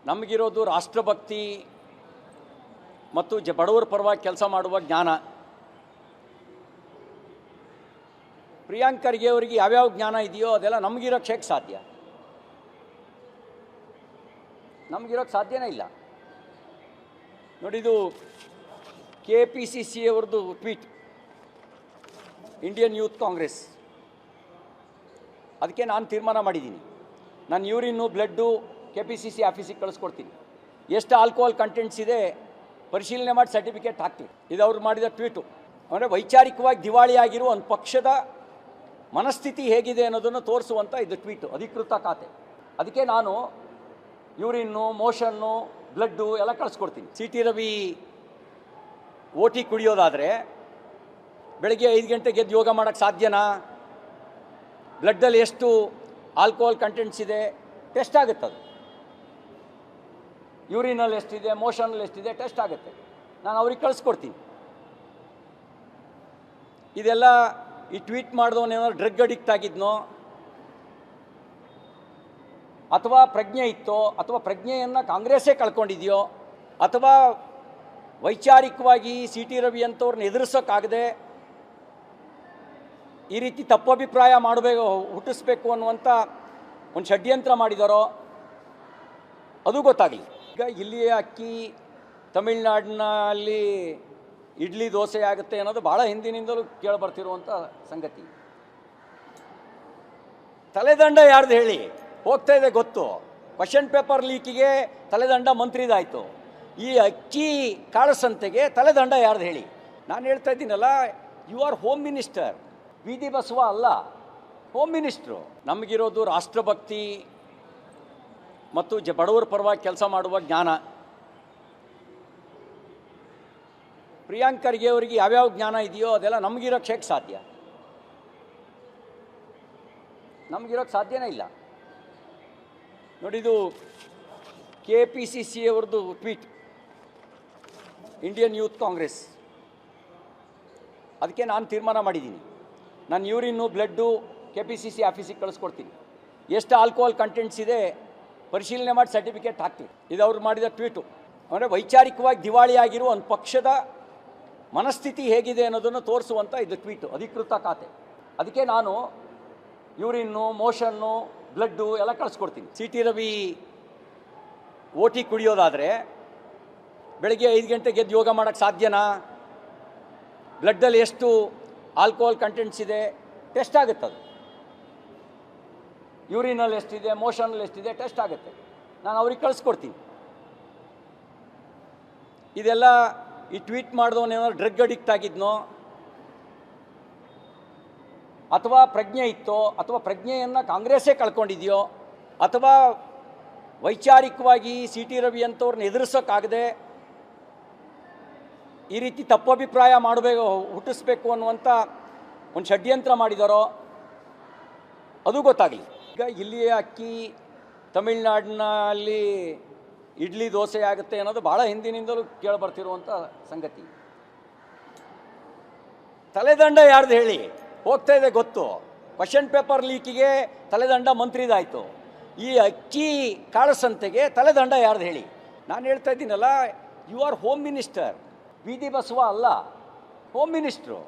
ನಮಗಿರೋದು ರಾಷ್ಟ್ರಭಕ್ತಿ ಮತ್ತು ಬಡವರ ಪರವಾಗಿ ಕೆಲಸ ಮಾಡುವ ಜ್ಞಾನ. ಪ್ರಿಯಾಂಕ್ ಖರ್ಗೆ ಅವರಿಗೆ ಯಾವ್ಯಾವ ಜ್ಞಾನ ಇದೆಯೋ ಅದೆಲ್ಲ ನಮಗಿರೋಕ್ಕೆ ಹೇಗೆ ಸಾಧ್ಯ? ನಮಗಿರೋಕ್ಕೆ ಸಾಧ್ಯನೇ ಇಲ್ಲ. ನೋಡಿ, ಇದು KPCC ಅವ್ರದ್ದು ಟ್ವೀಟ್, ಇಂಡಿಯನ್ ಯೂತ್ ಕಾಂಗ್ರೆಸ್. ಅದಕ್ಕೆ ನಾನು ತೀರ್ಮಾನ ಮಾಡಿದ್ದೀನಿ, ನಾನು ಯೂರಿನ್ನು ಬ್ಲಡ್ಡು KPCC ಆಫೀಸಿಗೆ ಕಳಿಸ್ಕೊಡ್ತೀನಿ. ಎಷ್ಟು ಆಲ್ಕೋಹಾಲ್ ಕಂಟೆಂಟ್ಸ್ ಇದೆ ಪರಿಶೀಲನೆ ಮಾಡಿ ಸರ್ಟಿಫಿಕೇಟ್ ಹಾಕ್ತೀನಿ. ಇದು ಅವ್ರು ಮಾಡಿದ ಟ್ವೀಟು. ಅಂದರೆ ವೈಚಾರಿಕವಾಗಿ ದಿವಾಳಿ ಆಗಿರುವ ಒಂದು ಪಕ್ಷದ ಮನಸ್ಥಿತಿ ಹೇಗಿದೆ ಅನ್ನೋದನ್ನು ತೋರಿಸುವಂಥ ಇದು ಟ್ವೀಟು, ಅಧಿಕೃತ ಖಾತೆ. ಅದಕ್ಕೆ ನಾನು ಯೂರಿನ್ನು, ಮೋಷನ್ನು, ಬ್ಲಡ್ಡು ಎಲ್ಲ ಕಳಿಸ್ಕೊಡ್ತೀನಿ. CT ರವಿ OT ಕುಡಿಯೋದಾದರೆ ಬೆಳಗ್ಗೆ 5 ಗಂಟೆಗೆ ಎದ್ದು ಯೋಗ ಮಾಡೋಕ್ಕೆ ಸಾಧ್ಯನಾ? ಬ್ಲಡ್ಡಲ್ಲಿ ಎಷ್ಟು ಆಲ್ಕೋಹಾಲ್ ಕಂಟೆಂಟ್ಸ್ ಇದೆ ಟೆಸ್ಟ್ ಆಗುತ್ತೆ. ಅದು ಯೂರಿನಲ್ಲಿ ಎಷ್ಟಿದೆ, ಮೋಷನಲ್ಲಿ ಎಷ್ಟಿದೆ ಟೆಸ್ಟ್ ಆಗುತ್ತೆ. ನಾನು ಅವ್ರಿಗೆ ಕಳಿಸ್ಕೊಡ್ತೀನಿ. ಇದೆಲ್ಲ ಈ ಟ್ವೀಟ್ ಮಾಡಿದವನೇನಾದ್ರು ಡ್ರಗ್ ಅಡಿಕ್ಟ್ ಆಗಿದ್ನೋ, ಅಥವಾ ಪ್ರಜ್ಞೆ ಇತ್ತೋ, ಅಥವಾ ಪ್ರಜ್ಞೆಯನ್ನು ಕಾಂಗ್ರೆಸ್ಸೇ ಕಳ್ಕೊಂಡಿದೆಯೋ, ಅಥವಾ ವೈಚಾರಿಕವಾಗಿ CT ರವಿ ಅಂಥವ್ರನ್ನ ಎದುರಿಸೋಕ್ಕಾಗದೆ ಈ ರೀತಿ ತಪ್ಪಭಿಪ್ರಾಯ ಹುಟ್ಟಿಸ್ಬೇಕು ಅನ್ನುವಂಥ ಒಂದು ಷಡ್ಯಂತ್ರ ಮಾಡಿದಾರೋ ಅದು ಗೊತ್ತಾಗಲಿ. ಈಗ ಇಲ್ಲಿಯ ಅಕ್ಕಿ ತಮಿಳ್ನಾಡಿನಲ್ಲಿ ಇಡ್ಲಿ ದೋಸೆ ಆಗುತ್ತೆ ಅನ್ನೋದು ಭಾಳ ಹಿಂದಿನಿಂದಲೂ ಕೇಳಿಬರ್ತಿರುವಂಥ ಸಂಗತಿ. ತಲೆದಂಡ ಯಾರ್ದು ಹೇಳಿ? ಹೋಗ್ತಾ ಇದೆ ಗೊತ್ತು. ಕ್ವಶನ್ ಪೇಪರ್ ಲೀಕಿಗೆ ತಲೆದಂಡ ಮಂತ್ರಿದಾಯಿತು. ಈ ಅಕ್ಕಿ ಕಾಳಸಂತೆಗೆ ತಲೆದಂಡ ಯಾರ್ದು ಹೇಳಿ? ನಾನು ಹೇಳ್ತಾ ಇದ್ದೀನಲ್ಲ, ಯು ಆರ್ ಹೋಮ್ ಮಿನಿಸ್ಟರ್, ಬೀದಿ ಬಸವ ಅಲ್ಲ, ಹೋಮ್ ಮಿನಿಸ್ಟ್ರು. ನಮಗಿರೋದು ರಾಷ್ಟ್ರಭಕ್ತಿ ಮತ್ತು ಬಡವರ ಪರವಾಗಿ ಕೆಲಸ ಮಾಡುವ ಜ್ಞಾನ. ಪ್ರಿಯಾಂಕ್ ಖರ್ಗೆ ಅವರಿಗೆ ಯಾವ್ಯಾವ ಜ್ಞಾನ ಇದೆಯೋ ಅದೆಲ್ಲ ನಮಗಿರೋಕ್ಕೆ ಹೇಗೆ ಸಾಧ್ಯ? ನಮಗಿರೋಕ್ಕೆ ಸಾಧ್ಯನೇ ಇಲ್ಲ. ನೋಡಿ, ಇದು KPCC ಅವ್ರದ್ದು ಟ್ವೀಟ್, ಇಂಡಿಯನ್ ಯೂತ್ ಕಾಂಗ್ರೆಸ್. ಅದಕ್ಕೆ ನಾನು ತೀರ್ಮಾನ ಮಾಡಿದ್ದೀನಿ, ನಾನು ಯೂರಿನ್ನು ಬ್ಲಡ್ಡು KPCC ಆಫೀಸಿಗೆ ಕಳಿಸ್ಕೊಡ್ತೀನಿ. ಎಷ್ಟು ಆಲ್ಕೋಹಾಲ್ ಕಂಟೆಂಟ್ಸ್ ಇದೆ ಪರಿಶೀಲನೆ ಮಾಡಿ ಸರ್ಟಿಫಿಕೇಟ್ ಹಾಕ್ತೀನಿ. ಇದು ಅವ್ರು ಮಾಡಿದ ಟ್ವೀಟು. ಅಂದರೆ ವೈಚಾರಿಕವಾಗಿ ದಿವಾಳಿ ಆಗಿರುವ ಒಂದು ಪಕ್ಷದ ಮನಸ್ಥಿತಿ ಹೇಗಿದೆ ಅನ್ನೋದನ್ನು ತೋರಿಸುವಂಥ ಇದು ಟ್ವೀಟು, ಅಧಿಕೃತ ಖಾತೆ. ಅದಕ್ಕೆ ನಾನು ಯೂರಿನ್ನು, ಮೋಷನ್ನು, ಬ್ಲಡ್ಡು ಎಲ್ಲ ಕಳಿಸ್ಕೊಡ್ತೀನಿ. CT ರವಿ OT ಕುಡಿಯೋದಾದರೆ ಬೆಳಗ್ಗೆ 5 ಗಂಟೆಗೆ ಎದ್ದು ಯೋಗ ಮಾಡೋಕ್ಕೆ ಸಾಧ್ಯನಾ? ಬ್ಲಡ್ಡಲ್ಲಿ ಎಷ್ಟು ಆಲ್ಕೋಹಾಲ್ ಕಂಟೆಂಟ್ಸ್ ಇದೆ ಟೆಸ್ಟ್ ಆಗುತ್ತೆ. ಅದು ಯೂರಿನಲ್ಲಿ ಎಷ್ಟಿದೆ, ಮೋಷನಲ್ಲಿ ಎಷ್ಟಿದೆ ಟೆಸ್ಟ್ ಆಗುತ್ತೆ. ನಾನು ಅವ್ರಿಗೆ ಕಳಿಸ್ಕೊಡ್ತೀನಿ. ಇದೆಲ್ಲ ಈ ಟ್ವೀಟ್ ಮಾಡಿದವನೇನಾದ್ರು ಡ್ರಗ್ ಅಡಿಕ್ಟ್ ಆಗಿದ್ನೋ, ಅಥವಾ ಪ್ರಜ್ಞೆ ಇತ್ತೋ, ಅಥವಾ ಪ್ರಜ್ಞೆಯನ್ನು ಕಾಂಗ್ರೆಸ್ಸೇ ಕಳ್ಕೊಂಡಿದೆಯೋ, ಅಥವಾ ವೈಚಾರಿಕವಾಗಿ CT ರವಿ ಅಂಥವ್ರನ್ನ ಎದುರಿಸೋಕ್ಕಾಗದೆ ಈ ರೀತಿ ತಪ್ಪಭಿಪ್ರಾಯ ಹುಟ್ಟಿಸ್ಬೇಕು ಅನ್ನುವಂಥ ಒಂದು ಷಡ್ಯಂತ್ರ ಮಾಡಿದಾರೋ ಅದು ಗೊತ್ತಾಗಲಿ. ಈಗ ಇಲ್ಲಿಯ ಅಕ್ಕಿ ತಮಿಳ್ನಾಡಿನಲ್ಲಿ ಇಡ್ಲಿ ದೋಸೆ ಆಗುತ್ತೆ ಅನ್ನೋದು ಭಾಳ ಹಿಂದಿನಿಂದಲೂ ಕೇಳಿಬರ್ತಿರುವಂಥ ಸಂಗತಿ. ತಲೆದಂಡ ಯಾರ್ದು ಹೇಳಿ? ಹೋಗ್ತಾ ಇದೆ ಗೊತ್ತು. ಕ್ವಶನ್ ಪೇಪರ್ ಲೀಕಿಗೆ ತಲೆದಂಡ ಮಂತ್ರಿದಾಯಿತು. ಈ ಅಕ್ಕಿ ಕಾಳಸಂತೆಗೆ ತಲೆದಂಡ ಯಾರ್ದು ಹೇಳಿ? ನಾನು ಹೇಳ್ತಾ ಇದ್ದೀನಲ್ಲ, ಯು ಆರ್ ಹೋಮ್ ಮಿನಿಸ್ಟರ್, ಬೀದಿ ಬಸವ ಅಲ್ಲ, ಹೋಮ್ ಮಿನಿಸ್ಟ್ರು.